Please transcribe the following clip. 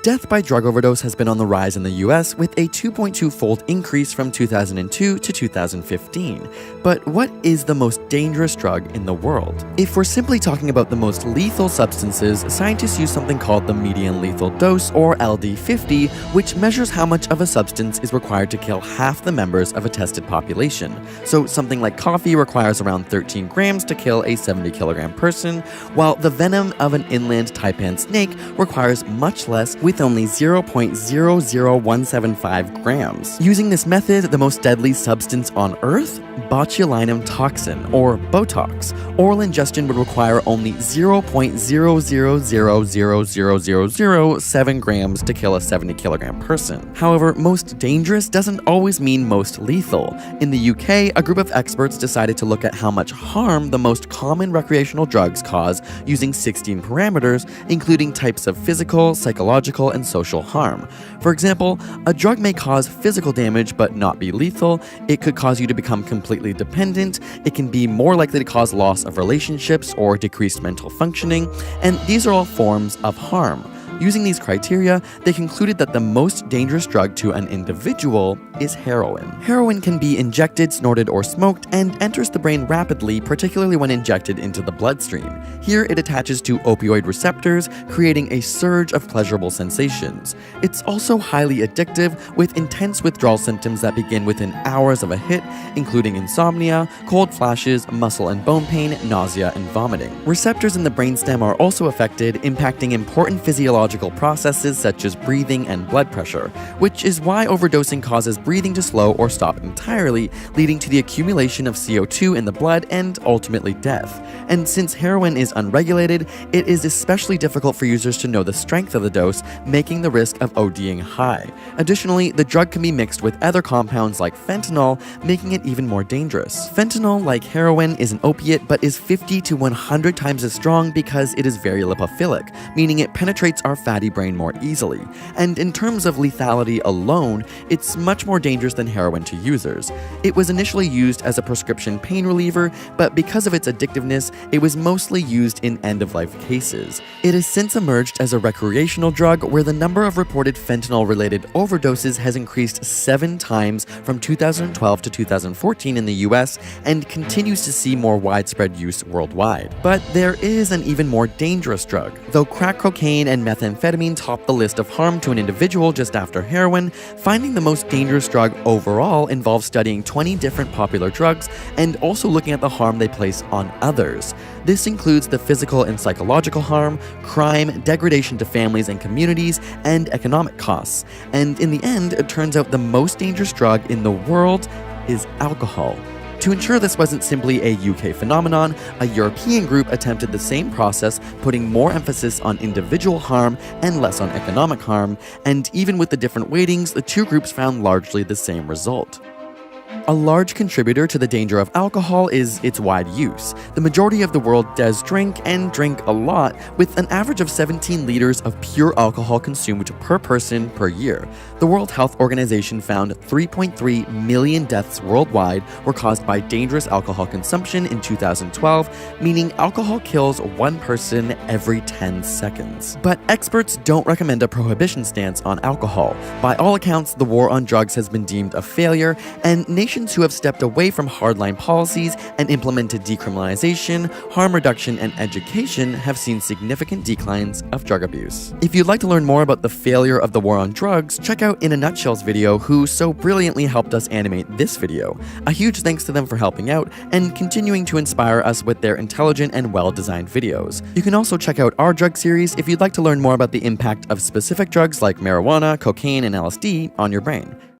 Death by drug overdose has been on the rise in the US with a 2.2-fold increase from 2002 to 2015. But what is the most dangerous drug in the world? If we're simply talking about the most lethal substances, scientists use something called the median lethal dose, or LD50, which measures how much of a substance is required to kill half the members of a tested population. So something like coffee requires around 13 grams to kill a 70-kilogram person, while the venom of an inland taipan snake requires much less, with only 0.00175 grams. Using this method, the most deadly substance on Earth? Botulinum toxin, or Botox. Oral ingestion would require only 0.0000007 grams to kill a 70-kilogram person. However, most dangerous doesn't always mean most lethal. In the UK, a group of experts decided to look at how much harm the most common recreational drugs cause using 16 parameters, including types of physical, psychological, and social harm. For example, a drug may cause physical damage but not be lethal. It could cause you to become completely dependent. It can be more likely to cause loss of relationships or decreased mental functioning, and these are all forms of harm. Using these criteria, they concluded that the most dangerous drug to an individual is heroin. Heroin can be injected, snorted, or smoked and enters the brain rapidly, particularly when injected into the bloodstream. Here, it attaches to opioid receptors, creating a surge of pleasurable sensations. It's also highly addictive, with intense withdrawal symptoms that begin within hours of a hit, including insomnia, cold flashes, muscle and bone pain, nausea, and vomiting. Receptors in the brainstem are also affected, impacting important physiological processes such as breathing and blood pressure, which is why overdosing causes breathing to slow or stop entirely, leading to the accumulation of CO2 in the blood and ultimately death. And since heroin is unregulated, it is especially difficult for users to know the strength of the dose, making the risk of ODing high. Additionally, the drug can be mixed with other compounds like fentanyl, making it even more dangerous. Fentanyl, like heroin, is an opiate but is 50 to 100 times as strong because it is very lipophilic, meaning it penetrates our fatty brain more easily. And in terms of lethality alone, it's much more dangerous than heroin to users. It was initially used as a prescription pain reliever, but because of its addictiveness, it was mostly used in end-of-life cases. It has since emerged as a recreational drug where the number of reported fentanyl-related overdoses has increased 7 times from 2012 to 2014 in the US and continues to see more widespread use worldwide. But there is an even more dangerous drug. Though crack cocaine and methamphetamine top the list of harm to an individual just after heroin, finding the most dangerous drug overall involves studying 20 different popular drugs and also looking at the harm they place on others. This includes the physical and psychological harm, crime, degradation to families and communities, and economic costs. And in the end, it turns out the most dangerous drug in the world is alcohol. To ensure this wasn't simply a UK phenomenon, a European group attempted the same process, putting more emphasis on individual harm and less on economic harm, and even with the different weightings, the two groups found largely the same result. A large contributor to the danger of alcohol is its wide use. The majority of the world does drink, and drink a lot, with an average of 17 liters of pure alcohol consumed per person per year. The World Health Organization found 3.3 million deaths worldwide were caused by dangerous alcohol consumption in 2012, meaning alcohol kills one person every 10 seconds. But experts don't recommend a prohibition stance on alcohol. By all accounts, the war on drugs has been deemed a failure, and nations who have stepped away from hardline policies and implemented decriminalization, harm reduction, and education have seen significant declines of drug abuse. If you'd like to learn more about the failure of the war on drugs, check out In a Nutshell's video, who so brilliantly helped us animate this video. A huge thanks to them for helping out and continuing to inspire us with their intelligent and well-designed videos. You can also check out our drug series if you'd like to learn more about the impact of specific drugs like marijuana, cocaine, and LSD on your brain.